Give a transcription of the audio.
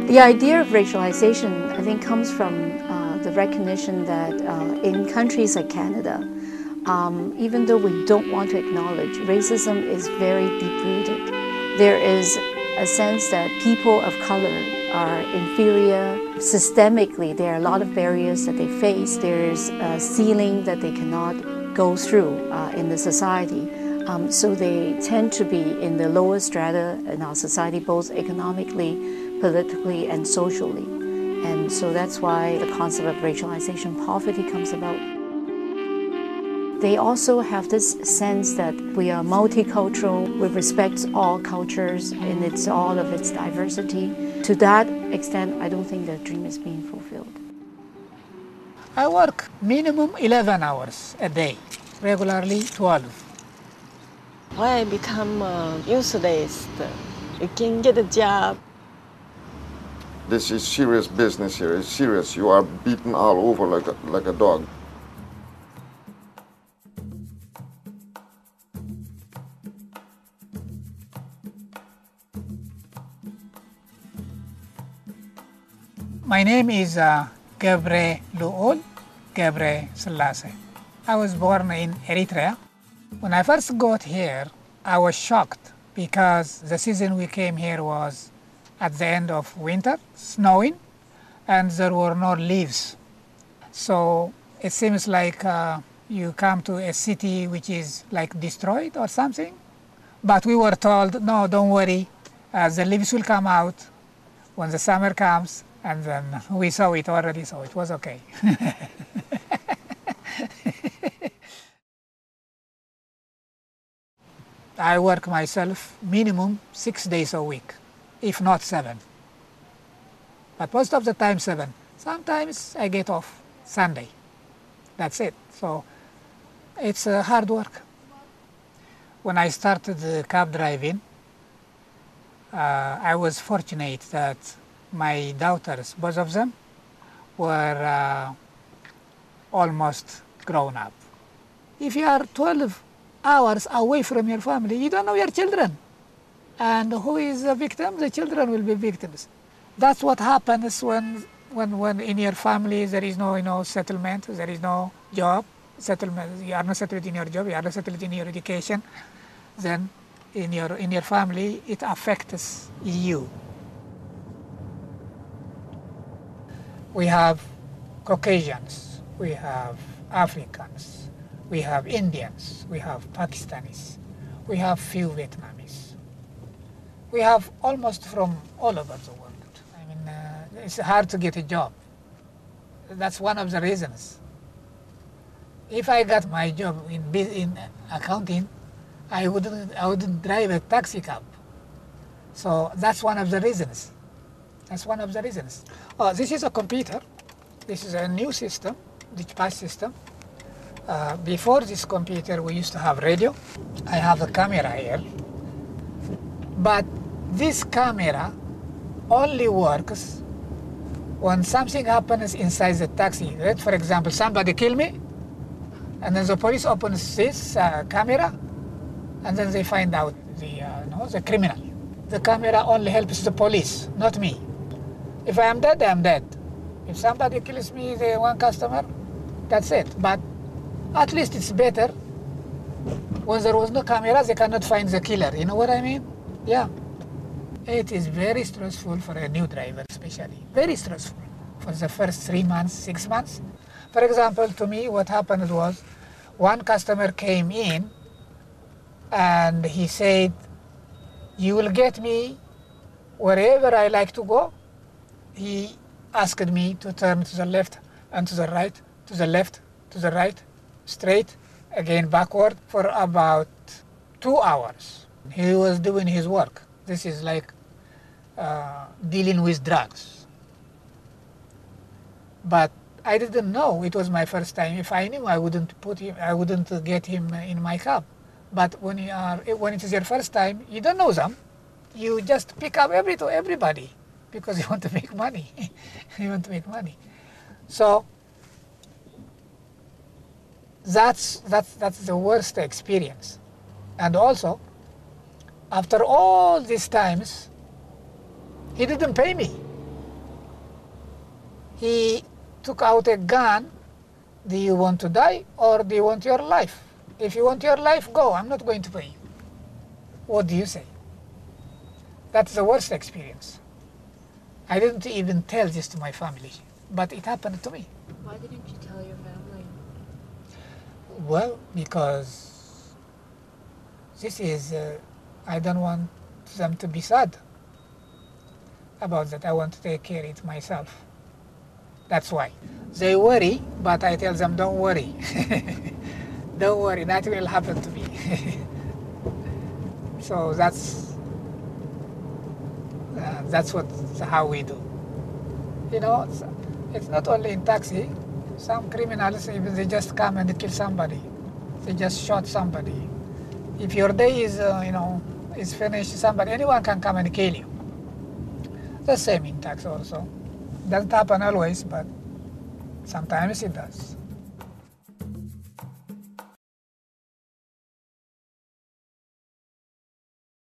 The idea of racialization, I think, comes from the recognition that in countries like Canada, even though we don't want to acknowledge, racism is very deep-rooted. There is a sense that people of color are inferior. Systemically, there are a lot of barriers that they face. There's a ceiling that they cannot go through in the society. So they tend to be in the lower strata in our society, both economically, politically, and socially. And so that's why the concept of racialization poverty comes about. They also have this sense that we are multicultural, we respect all cultures in all of its diversity. To that extent, I don't think the dream is being fulfilled. I work minimum 11 hours a day, regularly 12. Why I become useless? You can get a job. This is serious business here. It's serious. You are beaten all over like a dog. My name is Gebre Luol Gebre Selassie. I was born in Eritrea. When I first got here, I was shocked because the season we came here was at the end of winter, snowing, and there were no leaves. So it seems like you come to a city which is like destroyed or something. But we were told, no, don't worry, the leaves will come out when the summer comes, and then we saw it already, so it was okay. I work myself minimum 6 days a week, if not 7. But most of the time 7. Sometimes I get off Sunday. That's it. So it's hard work. When I started cab driving, I was fortunate that my daughters, both of them, were almost grown up. If you are 12 hours away from your family, you don't know your children. And who is a victim? The children will be victims. That's what happens when in your family there is no settlement, there is no job, settlement. You are not settled in your job, you are not settled in your education. Then in your family, it affects you. We have Caucasians, we have Africans, we have Indians, we have Pakistanis, we have few Vietnamese. We have almost from all over the world. I mean, it's hard to get a job. That's one of the reasons. If I got my job in accounting, I wouldn't drive a taxi cab. So that's one of the reasons. That's one of the reasons. Oh, this is a computer. This is a new system, the DispatchPass system. Before this computer, we used to have radio. I have a camera here. But this camera only works when something happens inside the taxi. Right? For example, somebody kill me, and then the police opens this camera, and then they find out the criminal. The camera only helps the police, not me. If I am dead, I am dead. If somebody kills me, the one customer, that's it. But at least it's better. When there was no camera, they cannot find the killer. You know what I mean? Yeah. It is very stressful for a new driver, especially. Very stressful for the first 3 months, 6 months. For example, to me, what happened was one customer came in and he said, "You will get me wherever I like to go." He asked me to turn to the left and to the right, to the left, to the right, straight, again backward for about 2 hours. He was doing his work. This is like dealing with drugs. But I didn't know. It was my first time. If I knew, I wouldn't get him in my cab. But when it is your first time, you don't know them. You just pick up everybody because you want to make money. You want to make money. So that's the worst experience. And also, after all these times, he didn't pay me. he took out a gun. Do you want to die or do you want your life? If you want your life, go. I'm not going to pay you. What do you say? That's the worst experience. I didn't even tell this to my family, but it happened to me. Why didn't you tell your family? Well, because this is, I don't want them to be sad about that. I want to take care of it myself. That's why. They worry, but I tell them, don't worry. Don't worry, that will happen to me. So that's how we do. You know, it's not only in taxi. Some criminals, even they just come and kill somebody. They just shot somebody. If your day is, is finished, anyone can come and kill you. The same in taxi also. Doesn't happen always, but sometimes it does.